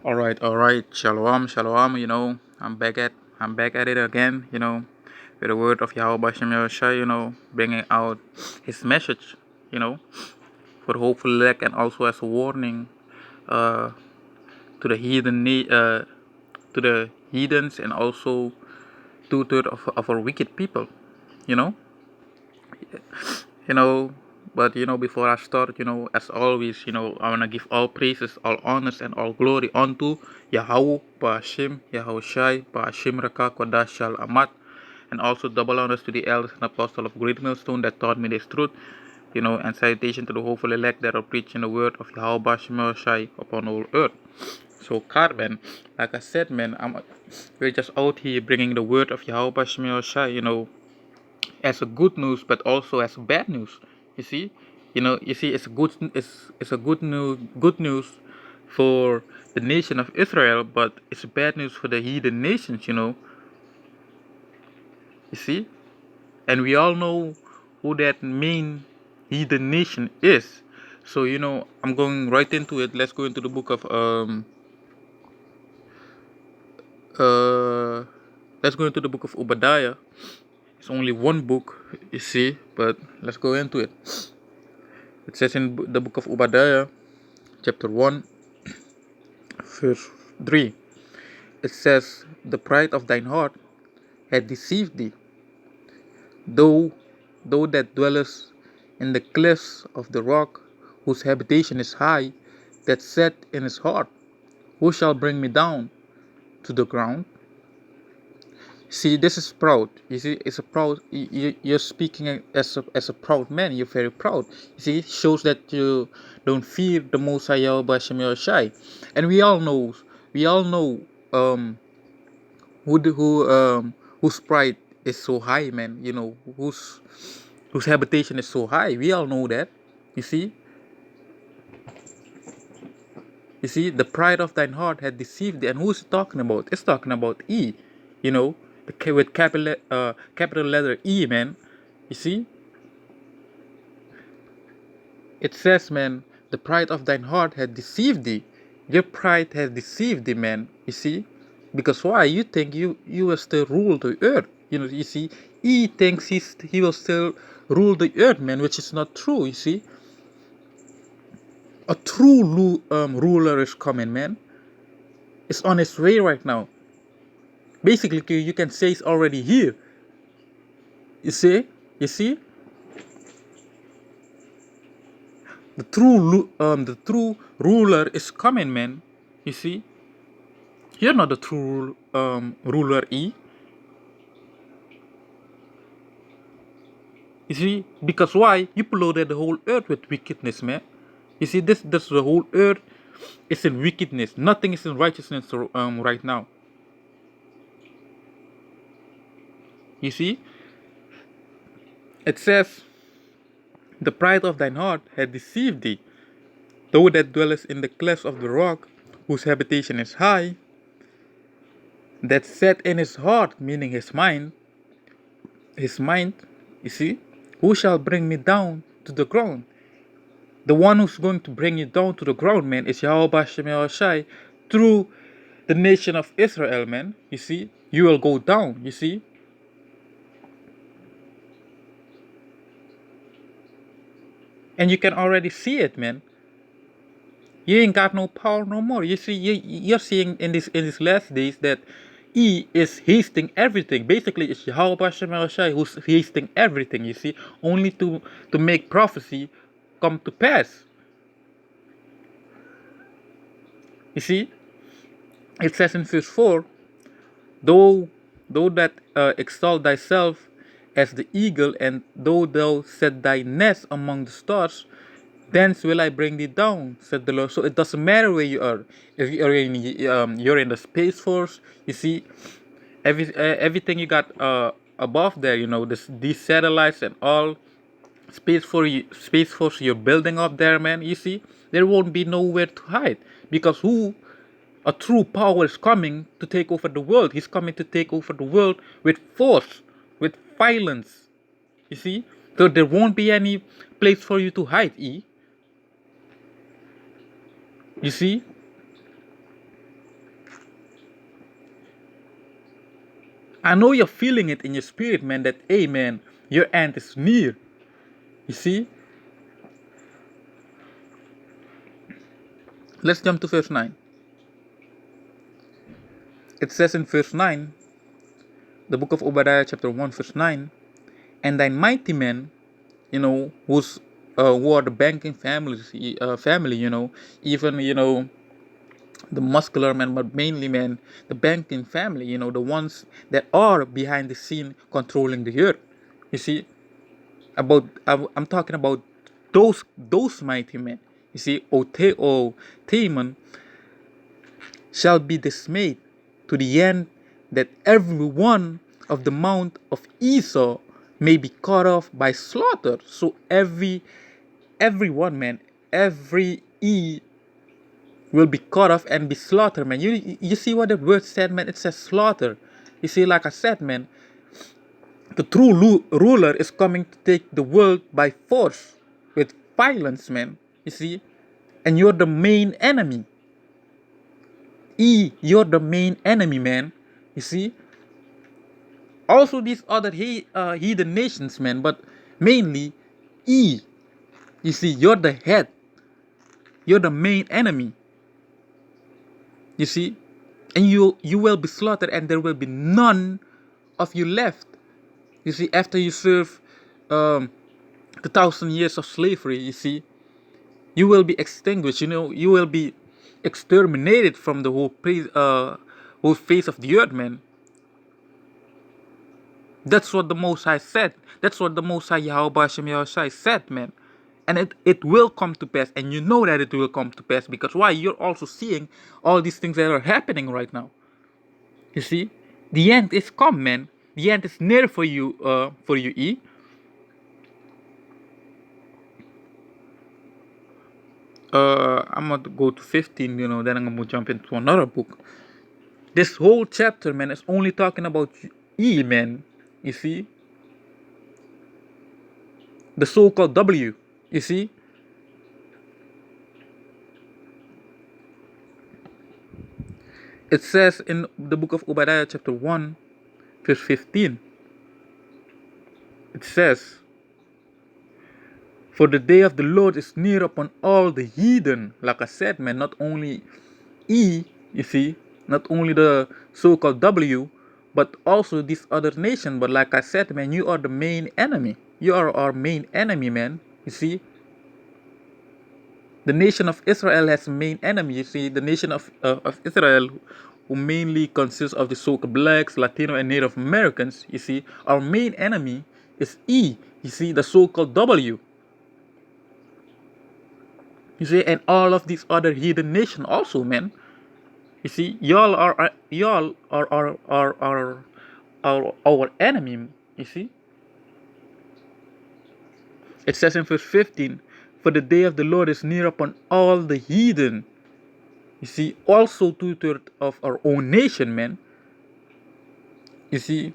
All right. Shalom, shalom. I'm back at it again. With the word of YAHAWASHI. Bringing out His message. You know, for the hopeful elect and also as a warning, uh, to the to the heathens and also 2/3 of our wicked people. You know, you know. But before I start, as always, I wanna give all praises, all honors, and all glory unto Yahawah, BAHASHAM, YAHAWASHI, BAHASHAM Raka Kodash Shal Amat, and also double honors to the elders and apostles of Great Millstone that taught me this truth, and salutation to the hopeful elect that are preaching the word of Yahawah, BAHASHAM YAHAWASHI upon all earth. So, Carmen, like I said, man, we're just out here bringing the word of Yahawah, BAHASHAM YAHAWASHI, as a good news, but also as bad news. You see, it's a good news for the nation of Israel, but it's bad news for the heathen nations. You see, and we all know who that main heathen nation is. So I'm going right into it. Let's go into the book of uh let's go into the book of Obadiah. It's only one book, you see, but let's go into it. It says in the book of Obadiah, chapter 1, verse 3. It says, "The pride of thine heart hath deceived thee, though that dwellest in the clefts of the rock, whose habitation is high, that said in his heart, Who shall bring me down to the ground?" See, this is proud. You see, it's a proud. You're speaking as a proud man. You're very proud. You see, it shows that you don't fear the Most High Yahweh Shem Yahushai. And we all know, whose pride is so high, man. Whose habitation is so high. We all know that. You see, the pride of thine heart had deceived thee. And who's it talking about? It's talking about E. You know, with capital letter E, man. You see, it says, man, the pride of thine heart had deceived thee. Your pride has deceived thee, man. You see, because why? You think you will still rule the earth. You see, he thinks he will still rule the earth, man, which is not true. You see, a true ruler is coming, man. It's on its way right now. Basically, you can say it's already here. You see, the true ruler is coming, man. You see, you're not the true ruler, E. You see, because why? You polluted the whole earth with wickedness, man. You see, this the whole earth is in wickedness. Nothing is in righteousness right now. You see, it says, "The pride of thine heart hath deceived thee, though that dwellest in the clefts of the rock, whose habitation is high, that said in his heart," meaning his mind, you see, "Who shall bring me down to the ground?" The one who's going to bring you down to the ground, man, is Yahawah Bashem Yahushai through the nation of Israel, man. You see, you will go down, you see. And you can already see it, man. You ain't got no power no more. You see, you're seeing in these last days that he is hasting everything. Basically, it's Yahawah Bashem Yahushai who's hasting everything, you see, only to make prophecy come to pass. You see, it says in verse 4, though that exalt thyself as the eagle, and though thou set thy nest among the stars, thence will I bring thee down, said the Lord. So it doesn't matter where you are. If you're in the space force, you see, everything you got above there, these satellites and all space force you're building up there, man. You see, there won't be nowhere to hide, because a true power is coming to take over the world. He's coming to take over the world with force, with violence. You see? So there won't be any place for you to hide, E. You see? I know you're feeling it in your spirit, man, that, hey, man, your end is near. You see? Let's jump to verse 9. It says in verse 9, the book of Obadiah, chapter 1, verse 9, and thy mighty men, who are the banking family, even, the muscular men, but mainly, man, the banking family, the ones that are behind the scene controlling the earth. You see, I'm talking about those mighty men. You see, O Teman shall be dismayed to the end that every one of the mount of Esau may be cut off by slaughter. So everyone, man, every will be cut off and be slaughtered, man. You see what the word said, man? It says slaughter. You see, like I said, man, the true ruler is coming to take the world by force with violence, man. You see, and you're the main enemy. You're the main enemy, man. You see. Also, these other heathen nations, man, but mainly You see, you're the head. You're the main enemy. You see, and you will be slaughtered, and there will be none of you left. You see, after you serve the 1,000 years of slavery, you see, you will be extinguished. You will be exterminated from the whole face of the earth, man. That's what the Most High said. That's what the Most High YAHAWASHI said, man. And it will come to pass. And you know that it will come to pass. Because why? You're also seeing all these things that are happening right now. You see? The end is come, man. The end is near for you, E. I'm going to go to 15, then I'm going to jump into another book. This whole chapter, man, is only talking about E, man. You see? The so-called W. You see? It says in the book of Obadiah, chapter 1, verse 15. It says, for the day of the Lord is near upon all the heathen. Like I said, man, not only E, you see, not only the so-called W, but also this other nation. But like I said, man, you are the main enemy. You are our main enemy, man. You see, the nation of Israel has a main enemy. You see, the nation of Israel, who mainly consists of the so-called blacks, Latino, and Native Americans. You see, our main enemy is E. You see, the so-called W. You see, and all of these other heathen nations also, man. You see, y'all are our enemy. You see. It says in verse 15, for the day of the Lord is near upon all the heathen. You see, also 2/3 of our own nation, man. You see,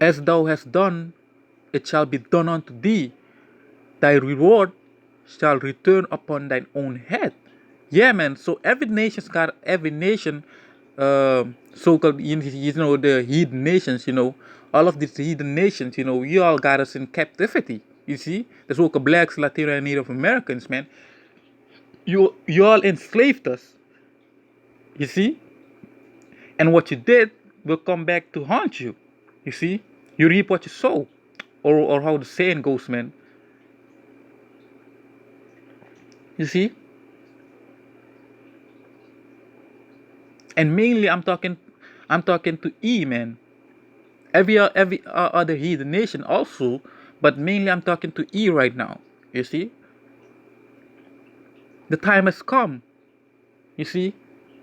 as thou hast done, it shall be done unto thee. Thy reward shall return upon thine own head. Yeah, man. So every nation, so-called, the heathen nations, all of these heathen nations, you all got us in captivity. You see, the so-called blacks, Latino, and Native Americans, man. You all enslaved us. You see, and what you did will come back to haunt you. You see, you reap what you sow, or how the saying goes, man. You see, and mainly I'm talking to E, man. Every other heathen nation also, but mainly I'm talking to E right now. You see, the time has come. You see,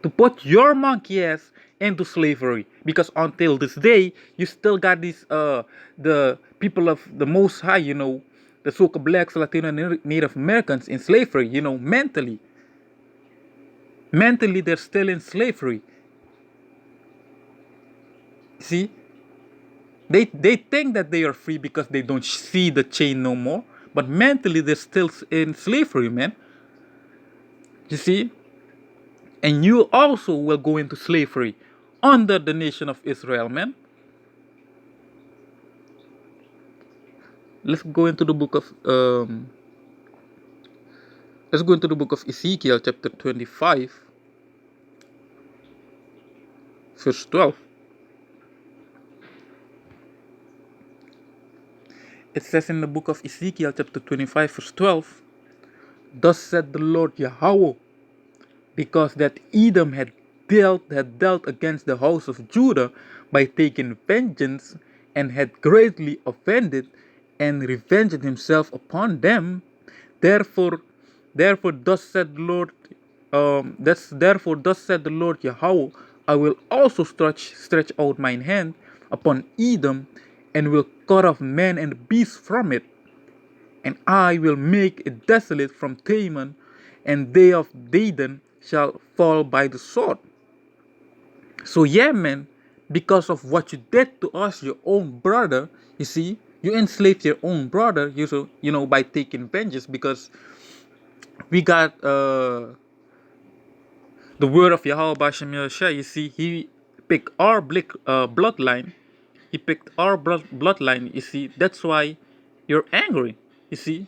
to put your monkey ass into slavery, because until this day you still got these the people of the Most High, the so-called blacks, Latino, and Native Americans in slavery. Mentally they're still in slavery. See, they think that they are free because they don't see the chain no more, but mentally they're still in slavery, man. You see, and you also will go into slavery under the nation of Israel, man. Let's go into the book of let's go into the book of Ezekiel, chapter 25, verse 12. It says in the book of Ezekiel, chapter 25, verse 12, thus said the Lord Yahawah, because that Edom had dealt against the house of Judah by taking vengeance, and had greatly offended, and revenged himself upon them. Therefore, thus said the Lord, thus said the Lord Yahweh, I will also stretch out mine hand upon Edom, and will cut off man and beast from it, and I will make it desolate from Teman, and they of Dedan shall fall by the sword. So yeah, man, because of what you did to us, your own brother, you see, you enslaved your own brother, by taking vengeance, because we got the word of Yahweh BAHASHAM. You see, he picked our bloodline. He picked our bloodline. You see, that's why you're angry. You see,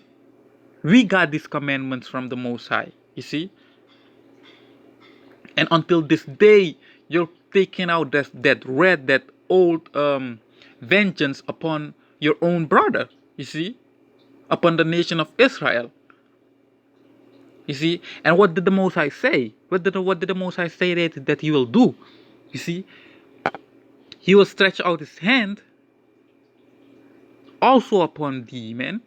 we got these commandments from the Most High. You see, and until this day, you're taking out that old vengeance upon your own brother. You see, upon the nation of Israel. You see, and what did the Most High say? What did the Most High say that He will do? You see, He will stretch out His hand also upon thee, man.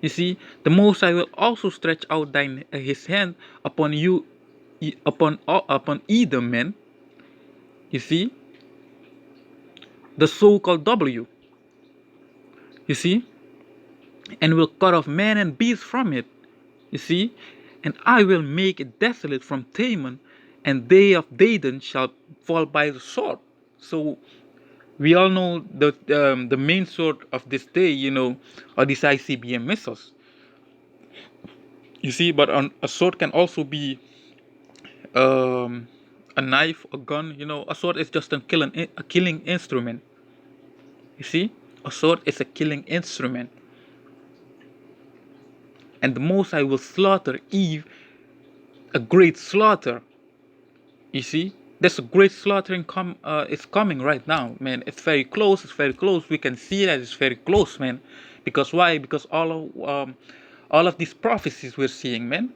You see, the Most High will also stretch out His hand upon you, upon Edom, man. You see, the so-called W. You see, and will cut off man and beast from it. You see, and I will make it desolate from Teman, and they of Dedan shall fall by the sword. So we all know the main sword of this day, are these ICBM missiles. You see, but a sword can also be a knife, a gun. A sword is just a killing instrument. You see, a sword is a killing instrument, and the Most High will slaughter Eve, a great slaughter. You see, there's a great slaughtering it's coming right now, man. It's very close. It's very close. We can see that it's very close, man. Because why? Because all of these prophecies we're seeing, man.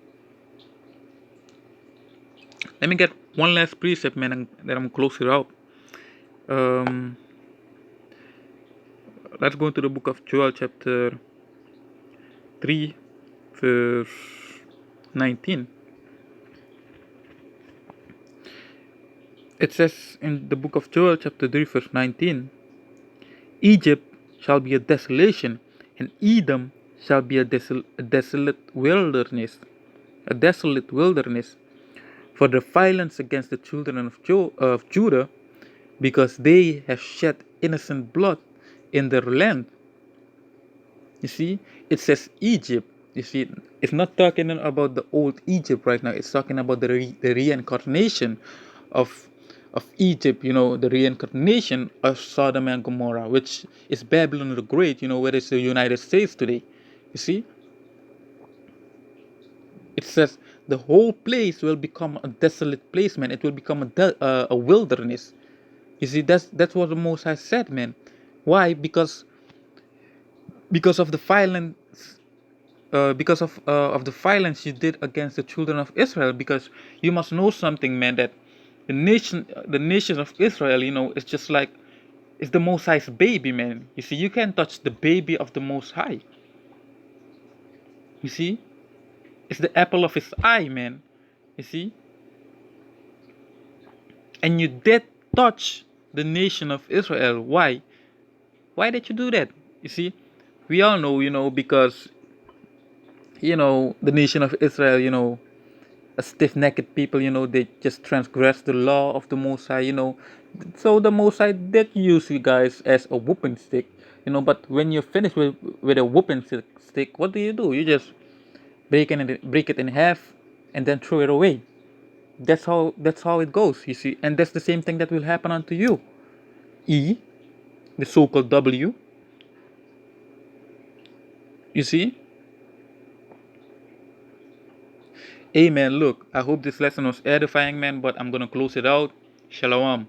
Let me get one last precept, man, and then I'm close it out. Let's go into the book of Joel, chapter 3, verse 19. It says in the book of Joel, chapter 3, verse 19, Egypt shall be a desolation, and Edom shall be a desolate wilderness, for the violence against the children of Judah, because they have shed innocent blood in their land. You see, it says Egypt. You see, it's not talking about the old Egypt right now. It's talking about the reincarnation of Egypt. The reincarnation of Sodom and Gomorrah, which is Babylon the Great. Where is the United States today? You see, it says the whole place will become a desolate place, man. It will become a wilderness. You see, that's what the Most High said, man. Why? Because of the violence, of the violence you did against the children of Israel. Because you must know something, man, that the nation of Israel, it's just like, it's the Most High's baby, man. You see, you can't touch the baby of the Most High. You see, it's the apple of His eye, man. You see, and you did touch the nation of Israel. Why? Why did you do that? You see, we all know, because the nation of Israel, a stiff-necked people, they just transgress the law of the Most High, So the Most High did use you guys as a whooping stick, But when you're finished with a whooping stick, what do? You just break it in half and then throw it away. That's how it goes, you see. And that's the same thing that will happen unto you. E, the so-called W, you see. Amen. Look, I hope this lesson was edifying, man, but I'm gonna close it out. Shalom.